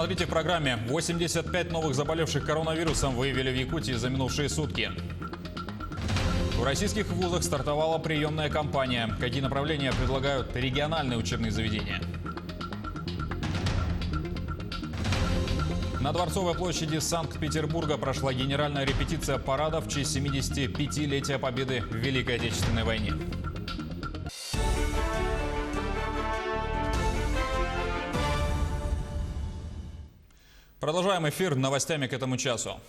Смотрите в программе. 85 новых заболевших коронавирусом выявили в Якутии за минувшие сутки. В российских вузах стартовала приемная кампания. Какие направления предлагают региональные учебные заведения? На Дворцовой площади Санкт-Петербурга прошла генеральная репетиция парада в честь 75-летия победы в Великой Отечественной войне. Продолжаем эфир новостями к этому часу.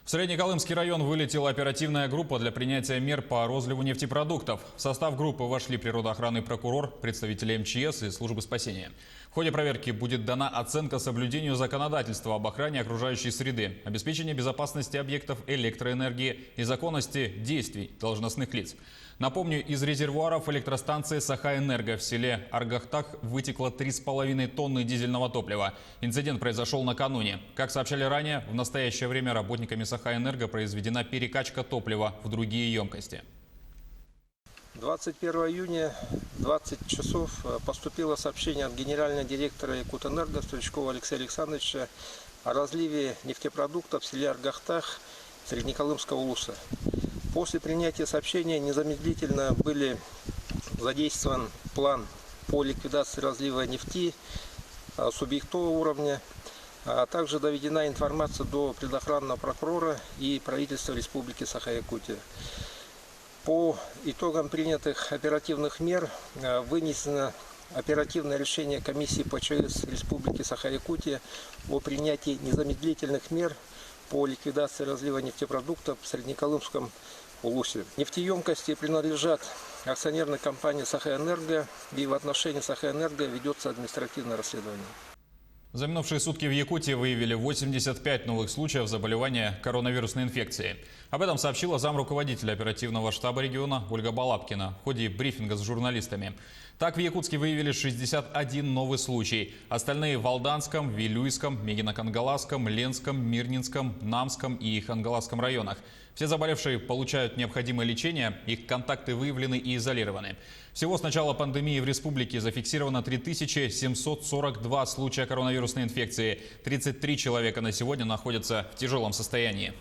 В Среднеколымский район вылетела оперативная группа для принятия мер по розливу нефтепродуктов. В состав группы вошли природоохранный прокурор, представители МЧС и службы спасения. В ходе проверки будет дана оценка соблюдению законодательства об охране окружающей среды, обеспечении безопасности объектов электроэнергии и законности действий должностных лиц. Напомню, из резервуаров электростанции «Саха-Энерго» в селе Аргахтах вытекло 3,5 тонны дизельного топлива. Инцидент произошел накануне. Как сообщали ранее, в настоящее время работниками «Саха-Энерго» произведена перекачка топлива в другие емкости. 21 июня в 20 часов поступило сообщение от генерального директора Якутэнерго Стручкова Алексея Александровича о разливе нефтепродуктов в селе Аргахтах Среднеколымского улуса. После принятия сообщения незамедлительно были задействован план по ликвидации разлива нефти субъектового уровня, а также доведена информация до предохранного прокурора и правительства Республики Саха-Якутия. По итогам принятых оперативных мер вынесено оперативное решение комиссии ПЧС Республики Саха-Якутия о принятии незамедлительных мер по ликвидации разлива нефтепродуктов в Среднеколымском улусе. Нефтеемкости принадлежат акционерной компании «Саха-Энерго», и в отношении «Саха-Энерго» ведется административное расследование. За минувшие сутки в Якутии выявили 85 новых случаев заболевания коронавирусной инфекцией. Об этом сообщила замруководителя оперативного штаба региона Ольга Балабкина в ходе брифинга с журналистами. Так, в Якутске выявили 61 новый случай. Остальные в Алданском, Вилюйском, Мегино-Кангаласском, Ленском, Мирнинском, Намском и Хангаласском районах. Все заболевшие получают необходимое лечение, их контакты выявлены и изолированы. Всего с начала пандемии в республике зафиксировано 3742 случая коронавирусной инфекции. 33 человека на сегодня находятся в тяжелом состоянии.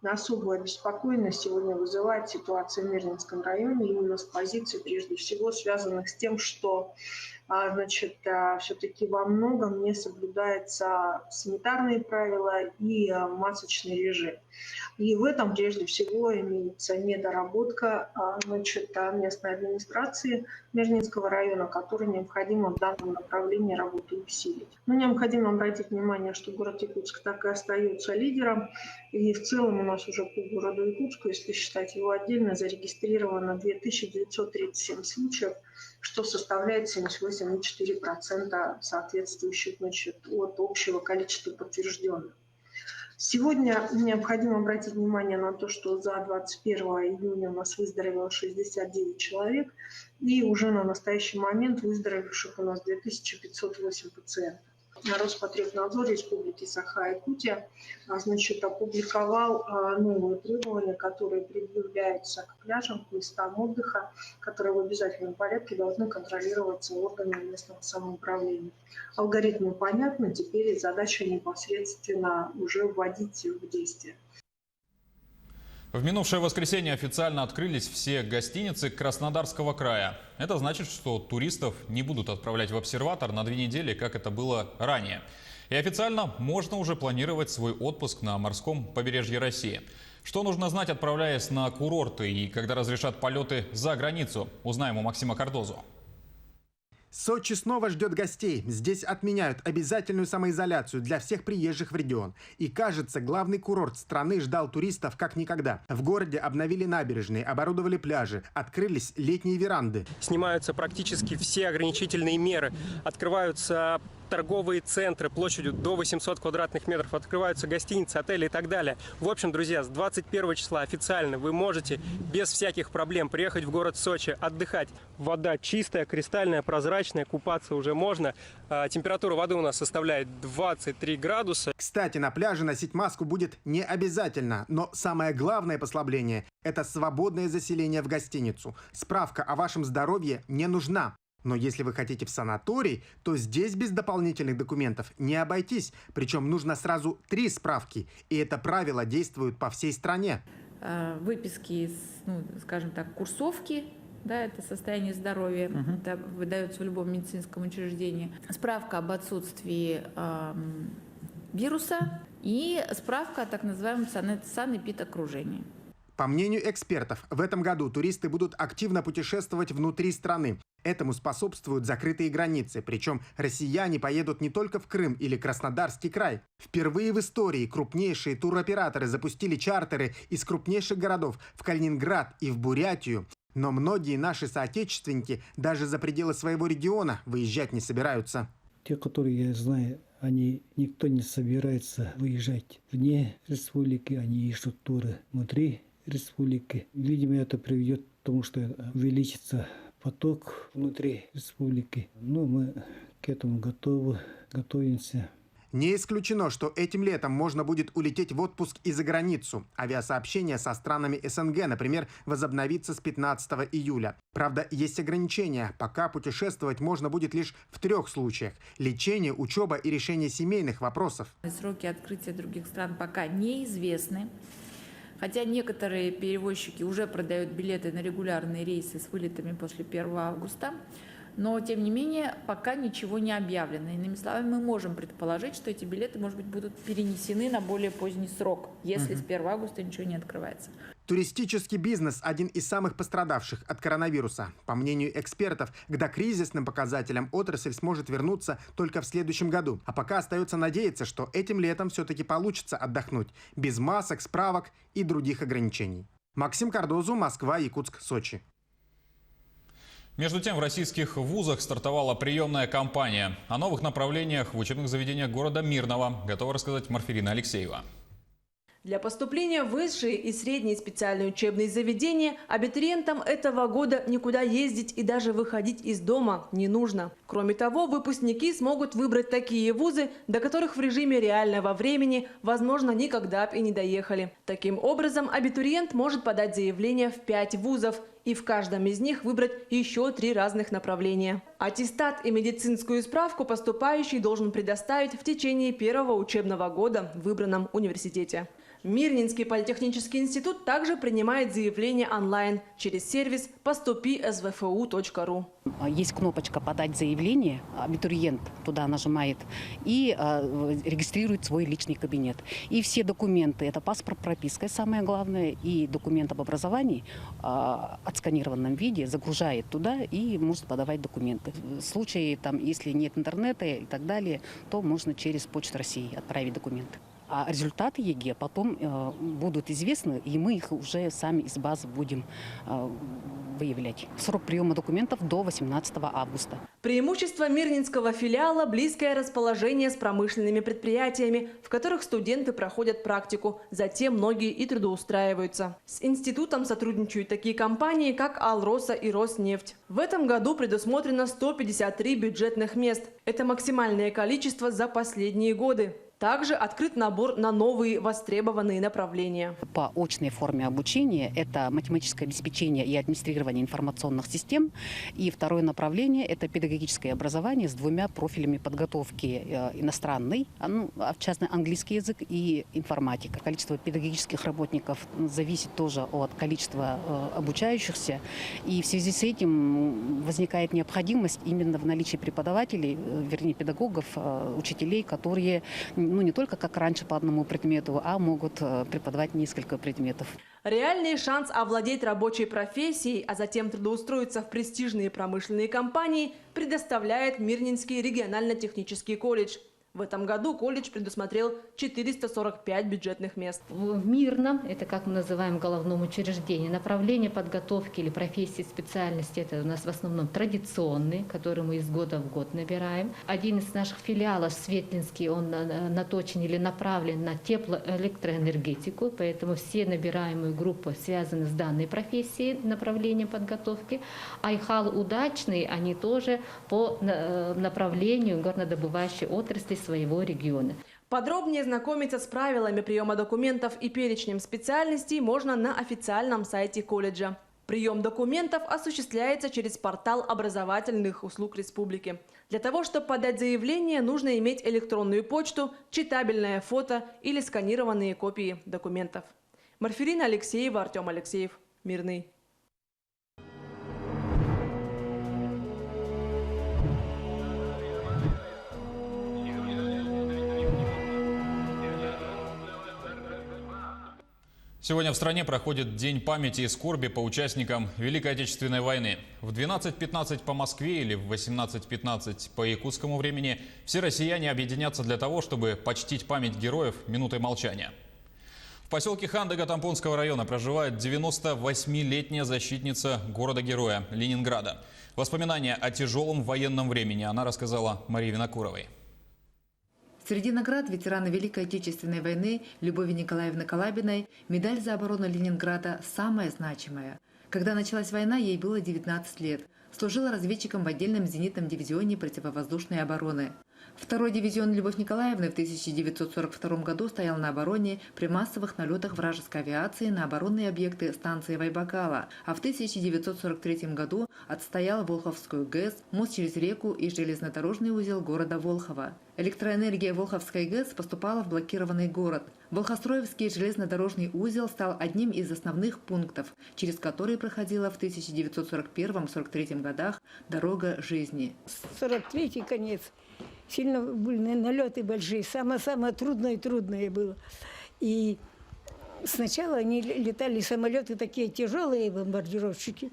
Особую обеспокоенность сегодня вызывает ситуация в Мирнинском районе именно с позиции, прежде всего, связанных с тем, что все-таки во многом не соблюдаются санитарные правила и масочный режим. И в этом, прежде всего, имеется недоработка местной администрации Мирнинского района, которую необходимо в данном направлении работу усилить. Но необходимо обратить внимание, что город Якутск так и остается лидером. И в целом у нас уже по городу Якутску, если считать его отдельно, зарегистрировано 2937 случаев, что составляет 78,4% соответствующих от общего количества подтвержденных. Сегодня необходимо обратить внимание на то, что за 21 июня у нас выздоровело 69 человек, и уже на настоящий момент выздоровевших у нас 2508 пациентов. Роспотребнадзор Республики Саха-Якутия опубликовал новые требования, которые предъявляются к пляжам, к местам отдыха, которые в обязательном порядке должны контролироваться органами местного самоуправления. Алгоритмы понятны, теперь задача непосредственно уже вводить в действие. В минувшее воскресенье официально открылись все гостиницы Краснодарского края. Это значит, что туристов не будут отправлять в обсерватор на 2 недели, как это было ранее. И официально можно уже планировать свой отпуск на морском побережье России. Что нужно знать, отправляясь на курорты, и когда разрешат полеты за границу, узнаем у Максима Кардозу. Сочи снова ждет гостей. Здесь отменяют обязательную самоизоляцию для всех приезжих в регион. И кажется, главный курорт страны ждал туристов как никогда. В городе обновили набережные, оборудовали пляжи, открылись летние веранды. Снимаются практически все ограничительные меры. Открываются торговые центры площадью до 800 квадратных метров, открываются гостиницы, отели и так далее. В общем, друзья, с 21 числа официально вы можете без всяких проблем приехать в город Сочи, отдыхать. Вода чистая, кристальная, прозрачная, купаться уже можно. Температура воды у нас составляет 23 градуса. Кстати, на пляже носить маску будет не обязательно, но самое главное послабление – это свободное заселение в гостиницу. Справка о вашем здоровье не нужна. Но если вы хотите в санаторий, то здесь без дополнительных документов не обойтись. Причем нужно сразу 3 справки. И это правило действует по всей стране. Выписки из, скажем так, курсовки, да, это состояние здоровья, это выдается в любом медицинском учреждении. Справка об отсутствии вируса и справка о так называемом санэпидокружении. По мнению экспертов, в этом году туристы будут активно путешествовать внутри страны. Этому способствуют закрытые границы. Причем россияне поедут не только в Крым или Краснодарский край. Впервые в истории крупнейшие туроператоры запустили чартеры из крупнейших городов в Калининград и в Бурятию. Но многие наши соотечественники даже за пределы своего региона выезжать не собираются. Те, которые я знаю, никто не собирается выезжать вне республики, они ищут туры внутри республики. Видимо, это приведет к тому, что увеличится поток внутри республики. Но мы к этому готовимся. Не исключено, что этим летом можно будет улететь в отпуск и за границу. Авиасообщение со странами СНГ, например, возобновится с 15 июля. Правда, есть ограничения. Пока путешествовать можно будет лишь в 3 случаях – лечение, учеба и решение семейных вопросов. Сроки открытия других стран пока неизвестны. Хотя некоторые перевозчики уже продают билеты на регулярные рейсы с вылетами после 1 августа. Но, тем не менее, пока ничего не объявлено. Иными словами, мы можем предположить, что эти билеты, может быть, будут перенесены на более поздний срок, если с 1 августа ничего не открывается. Туристический бизнес – один из самых пострадавших от коронавируса. По мнению экспертов, к докризисным показателям отрасль сможет вернуться только в следующем году. А пока остается надеяться, что этим летом все-таки получится отдохнуть. Без масок, справок и других ограничений. Максим Кардозу, Москва, Якутск, Сочи. Между тем, в российских вузах стартовала приемная кампания. О новых направлениях в учебных заведениях города Мирного готова рассказать Марфирина Алексеева. Для поступления в высшие и средние специальные учебные заведения абитуриентам этого года никуда ездить и даже выходить из дома не нужно. Кроме того, выпускники смогут выбрать такие вузы, до которых в режиме реального времени, возможно, никогда и не доехали. Таким образом, абитуриент может подать заявление в 5 вузов и в каждом из них выбрать еще 3 разных направления. Аттестат и медицинскую справку поступающий должен предоставить в течение 1-го учебного года в выбранном университете. Мирнинский политехнический институт также принимает заявления онлайн через сервис поступи.svfu.ru. Есть кнопочка «Подать заявление», абитуриент туда нажимает и регистрирует свой личный кабинет. И все документы, это паспорт, прописка, самое главное, и документ об образовании в отсканированном виде загружает туда и может подавать документы. В случае, если нет интернета и так далее, то можно через Почту России отправить документы. А результаты ЕГЭ потом будут известны, и мы их уже сами из базы будем выявлять. Срок приема документов до 18 августа. Преимущество Мирнинского филиала – близкое расположение с промышленными предприятиями, в которых студенты проходят практику. Затем многие и трудоустраиваются. С институтом сотрудничают такие компании, как Алроса и Роснефть. В этом году предусмотрено 153 бюджетных мест. Это максимальное количество за последние годы. Также открыт набор на новые востребованные направления. По очной форме обучения это математическое обеспечение и администрирование информационных систем. И второе направление – это педагогическое образование с 2 профилями подготовки: иностранный, в частности английский язык, и информатика. Количество педагогических работников зависит тоже от количества обучающихся. И в связи с этим возникает необходимость именно в наличии преподавателей, вернее педагогов, учителей, которые не только как раньше по одному предмету, а могут преподавать несколько предметов. Реальный шанс овладеть рабочей профессией, а затем трудоустроиться в престижные промышленные компании предоставляет Мирнинский регионально-технический колледж. В этом году колледж предусмотрел 445 бюджетных мест. В Мирном, это как мы называем головном учреждении, направление подготовки или профессии, специальности, это у нас в основном традиционные, которые мы из года в год набираем. Один из наших филиалов, Светлинский, он наточен или направлен на теплоэлектроэнергетику, поэтому все набираемые группы связаны с данной профессией, направлением подготовки. Айхал Удачный, они тоже по направлению горнодобывающей отрасли своего региона. Подробнее знакомиться с правилами приема документов и перечнем специальностей можно на официальном сайте колледжа. Прием документов осуществляется через портал образовательных услуг республики. Для того, чтобы подать заявление, нужно иметь электронную почту, читабельное фото или сканированные копии документов. Марфирина Алексеева, Артем Алексеев. Мирный. Сегодня в стране проходит День памяти и скорби по участникам Великой Отечественной войны. В 12:15 по Москве или в 18:15 по якутскому времени все россияне объединятся для того, чтобы почтить память героев минутой молчания. В поселке Хандыга Тампонского района проживает 98-летняя защитница города-героя Ленинграда. Воспоминания о тяжелом военном времени она рассказала Марии Винокуровой. Среди наград ветерана Великой Отечественной войны Любови Николаевны Калабиной медаль за оборону Ленинграда самая значимая. Когда началась война, ей было 19 лет. Служила разведчиком в отдельном зенитном дивизионе противовоздушной обороны. Второй дивизион Любовь Николаевны в 1942 году стоял на обороне при массовых налетах вражеской авиации на оборонные объекты станции Вайбакала, а в 1943 году отстоял Волховскую ГЭС, мост через реку и железнодорожный узел города Волхова. Электроэнергия Волховской ГЭС поступала в блокированный город. Волхостроевский железнодорожный узел стал одним из основных пунктов, через который проходила в 1941-1943 годах дорога жизни. 43-й конец. Сильно были налеты большие. Самое трудное было. И сначала они летали самолеты такие тяжелые, бомбардировщики.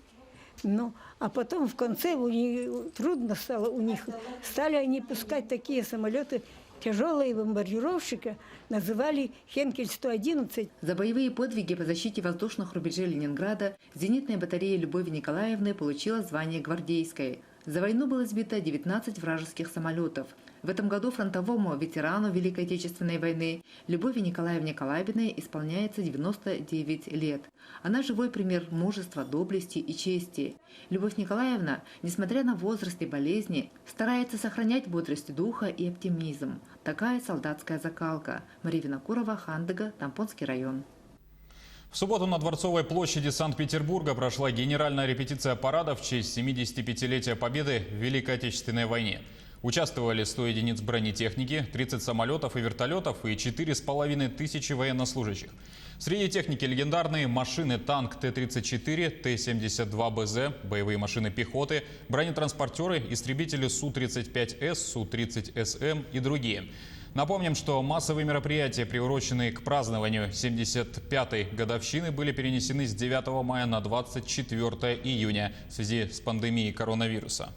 А потом в конце у них трудно стало у них. Стали они пускать такие самолеты, тяжелые бомбардировщика, называли Хенкель-111. За боевые подвиги по защите воздушных рубежей Ленинграда зенитная батарея Любови Николаевны получила звание гвардейской. За войну было сбито 19 вражеских самолетов. В этом году фронтовому ветерану Великой Отечественной войны Любови Николаевне Калабиной исполняется 99 лет. Она живой пример мужества, доблести и чести. Любовь Николаевна, несмотря на возраст и болезни, старается сохранять бодрость духа и оптимизм. Такая солдатская закалка. Мария Винокурова, Хандыга, Тампонский район. В субботу на Дворцовой площади Санкт-Петербурга прошла генеральная репетиция парада в честь 75-летия Победы в Великой Отечественной войне. Участвовали 100 единиц бронетехники, 30 самолетов и вертолетов и 4500 военнослужащих. Среди техники легендарные машины танк Т-34, Т-72БЗ, боевые машины пехоты, бронетранспортеры, истребители Су-35С, Су-30СМ и другие. Напомним, что массовые мероприятия, приуроченные к празднованию 75-й годовщины, были перенесены с 9 мая на 24 июня в связи с пандемией коронавируса.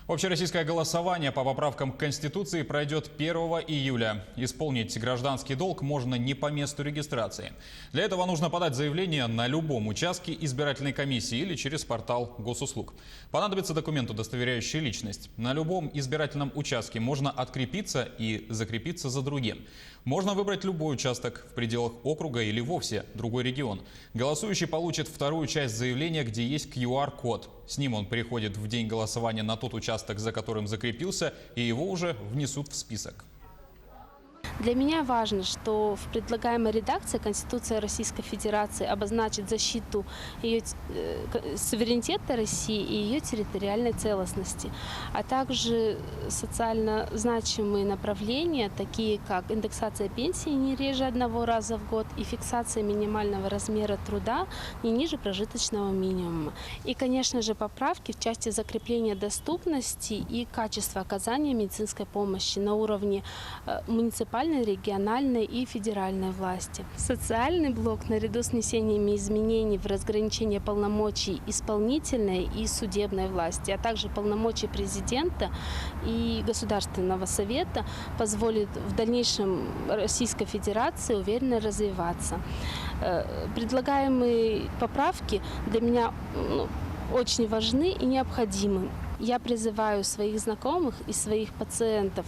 Общероссийское голосование по поправкам к Конституции пройдет 1 июля. Исполнить гражданский долг можно не по месту регистрации. Для этого нужно подать заявление на любом участке избирательной комиссии или через портал госуслуг. Понадобится документ, удостоверяющий личность. На любом избирательном участке можно открепиться и закрепиться за другим. Можно выбрать любой участок в пределах округа или вовсе другой регион. Голосующий получит вторую часть заявления, где есть QR-код. С ним он переходит в день голосования на тот участок, за которым закрепился, и его уже внесут в список. Для меня важно, что в предлагаемой редакции Конституция Российской Федерации обозначит защиту ее суверенитета России и ее территориальной целостности, а также социально значимые направления, такие как индексация пенсии не реже 1 раза в год и фиксация минимального размера труда не ниже прожиточного минимума. И, конечно же, поправки в части закрепления доступности и качества оказания медицинской помощи на уровне муниципальной, региональной и федеральной власти. Социальный блок, наряду с внесениями изменений в разграничение полномочий исполнительной и судебной власти, а также полномочий президента и Государственного совета, позволит в дальнейшем Российской Федерации уверенно развиваться. Предлагаемые поправки для меня очень важны и необходимы. Я призываю своих знакомых и своих пациентов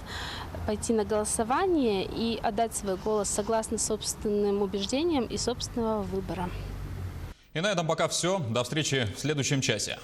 пойти на голосование и отдать свой голос согласно собственным убеждениям и собственного выбора. И на этом пока все. До встречи в следующем часе.